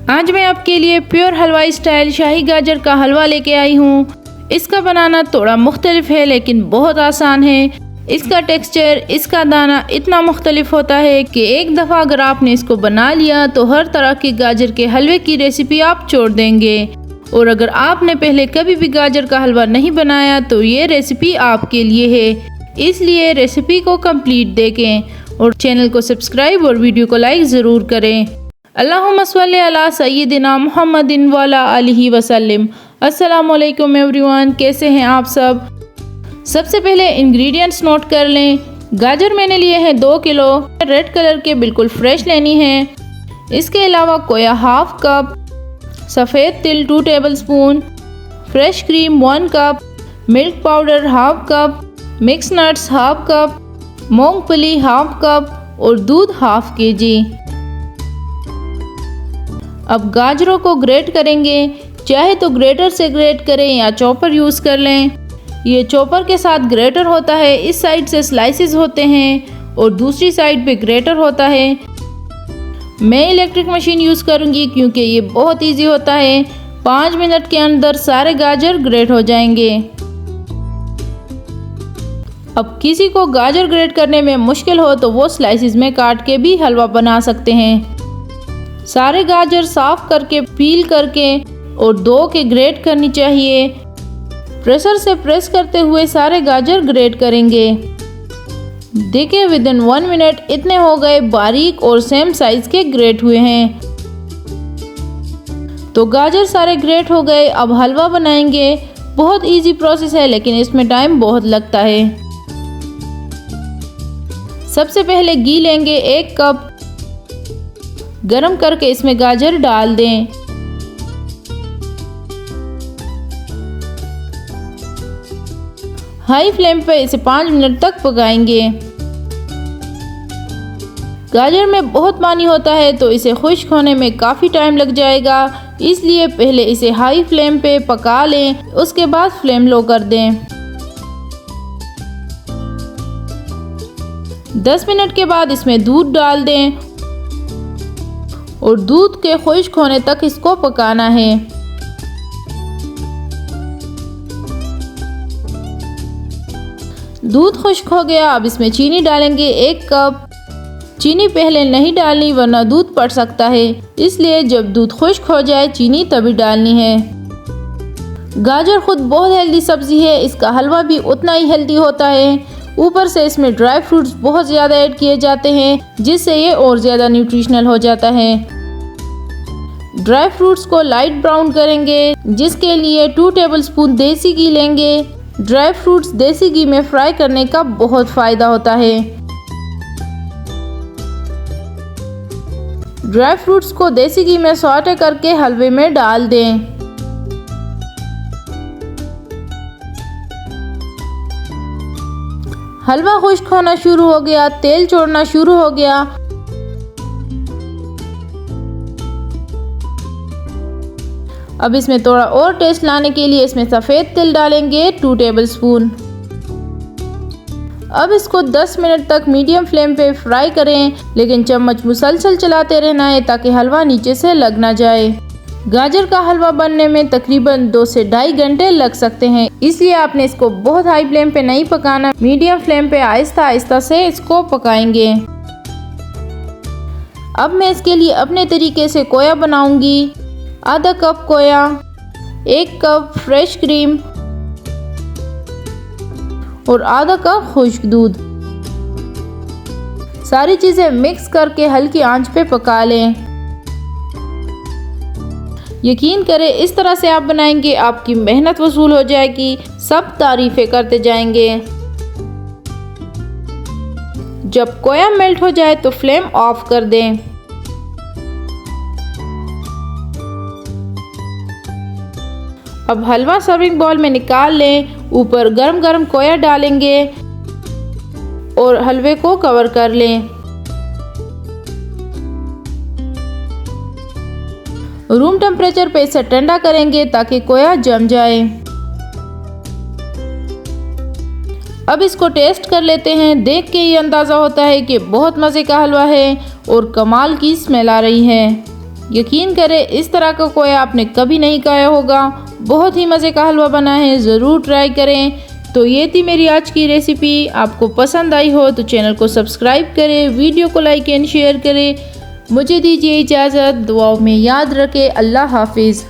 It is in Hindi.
आज मैं आपके लिए प्योर हलवाई स्टाइल शाही गाजर का हलवा लेके आई हूँ। इसका बनाना थोड़ा मुख्तलिफ है लेकिन बहुत आसान है। इसका टेक्सचर, इसका दाना इतना मुख्तलिफ होता है कि एक दफ़ा अगर आपने इसको बना लिया तो हर तरह की गाजर के हलवे की रेसिपी आप छोड़ देंगे। और अगर आपने पहले कभी भी गाजर का हलवा नहीं बनाया तो ये रेसिपी आपके लिए है। इसलिए रेसिपी को कंप्लीट देखें और चैनल को सब्सक्राइब और वीडियो को लाइक ज़रूर करें। अल्लाहुम्मा सल्ली अला सय्यिदिना मुहम्मदिन व अला आलिहि वसल्लम। अस्सलामु अलैकुम एवरीवन, कैसे हैं आप सब। सबसे पहले इंग्रेडिएंट्स नोट कर लें। गाजर मैंने लिए हैं 2 किलो, रेड कलर के बिल्कुल फ्रेश लेनी है। इसके अलावा खोया हाफ कप, सफ़ेद तिल 2 tablespoon, fresh cream 1 cup, milk powder half cup, mix nuts half cup, मूंगफली हाफ कप और दूध हाफ केजी। अब गाजरों को ग्रेट करेंगे। चाहे तो ग्रेटर से ग्रेट करें या चॉपर यूज़ कर लें। ये चॉपर के साथ ग्रेटर होता है, इस साइड से स्लाइसेस होते हैं और दूसरी साइड पे ग्रेटर होता है। मैं इलेक्ट्रिक मशीन यूज़ करूँगी क्योंकि ये बहुत इजी होता है। 5 मिनट के अंदर सारे गाजर ग्रेट हो जाएंगे। अब किसी को गाजर ग्रेट करने में मुश्किल हो तो वो स्लाइसेस में काट के भी हलवा बना सकते हैं। सारे गाजर साफ करके पील करके और धो के ग्रेट करनी चाहिए। प्रेशर से प्रेस करते हुए सारे गाजर ग्रेट करेंगे। देखिए विदिन 1 मिनट इतने हो गए, बारीक और सेम साइज के ग्रेट हुए हैं। तो गाजर सारे ग्रेट हो गए। अब हलवा बनाएंगे। बहुत इजी प्रोसेस है लेकिन इसमें टाइम बहुत लगता है। सबसे पहले घी लेंगे 1 कप, गरम करके इसमें गाजर डाल दें। हाई फ्लेम पे इसे 5 मिनट तक पकाएंगे। गाजर में बहुत पानी होता है तो इसे खुश्क होने में काफ़ी टाइम लग जाएगा, इसलिए पहले इसे हाई फ्लेम पे पका लें, उसके बाद फ्लेम लो कर दें। 10 मिनट के बाद इसमें दूध डाल दें और दूध के खुश्क होने तक इसको पकाना है। दूध खुश्क हो गया। अब इसमें चीनी डालेंगे 1 कप। चीनी पहले नहीं डालनी वरना दूध पड़ सकता है, इसलिए जब दूध खुश्क हो जाए चीनी तभी डालनी है। गाजर खुद बहुत हेल्दी सब्जी है, इसका हलवा भी उतना ही हेल्दी होता है। ऊपर से इसमें ड्राई फ्रूट्स बहुत ज़्यादा ऐड किए जाते हैं जिससे ये और ज़्यादा न्यूट्रिशनल हो जाता है। ड्राई फ्रूट्स को लाइट ब्राउन करेंगे, जिसके लिए 2 टेबलस्पून देसी घी लेंगे। ड्राई फ्रूट्स देसी घी में फ्राई करने का बहुत फ़ायदा होता है। ड्राई फ्रूट्स को देसी घी में सौटे करके हलवे में डाल दें। हलवा खुश्क होना शुरू हो गया, तेल छोड़ना शुरू हो गया। अब इसमें थोड़ा और टेस्ट लाने के लिए इसमें सफ़ेद तिल डालेंगे 2 टेबलस्पून। अब इसको 10 मिनट तक मीडियम फ्लेम पे फ्राई करें, लेकिन चम्मच मुसलसल चलाते रहना है ताकि हलवा नीचे से लग ना जाए। गाजर का हलवा बनने में तकरीबन 2 से 2.5 घंटे लग सकते हैं, इसलिए आपने इसको बहुत हाई फ्लेम पे नहीं पकाना, मीडियम फ्लेम पे आहिस्ता आहिस्ता से इसको पकाएंगे। अब मैं इसके लिए अपने तरीके से खोया बनाऊंगी। आधा कप खोया, 1 कप फ्रेश क्रीम और आधा कप खुश्क दूध। सारी चीज़ें मिक्स करके हल्की आंच पे पका लें। यकीन करें इस तरह से आप बनाएंगे आपकी मेहनत वसूल हो जाएगी, सब तारीफ़ें करते जाएंगे। जब खोया मेल्ट हो जाए तो फ्लेम ऑफ कर दें। अब हलवा सर्विंग बाउल में निकाल लें। ऊपर गरम गरम खोया डालेंगे और हलवे को कवर कर लें। रूम टेम्परेचर पे इसे ठंडा करेंगे ताकि खोया जम जाए। अब इसको टेस्ट कर लेते हैं। देख के ही अंदाज़ा होता है कि बहुत मज़े का हलवा है और कमाल की स्मेल आ रही है। यकीन करें इस तरह का कोई आपने कभी नहीं खाया होगा। बहुत ही मज़े का हलवा बना है, ज़रूर ट्राई करें। तो ये थी मेरी आज की रेसिपी। आपको पसंद आई हो तो चैनल को सब्सक्राइब करें, वीडियो को लाइक एंड शेयर करें। मुझे दीजिए इजाज़त, दुआओं में याद रखें। अल्लाह हाफिज़।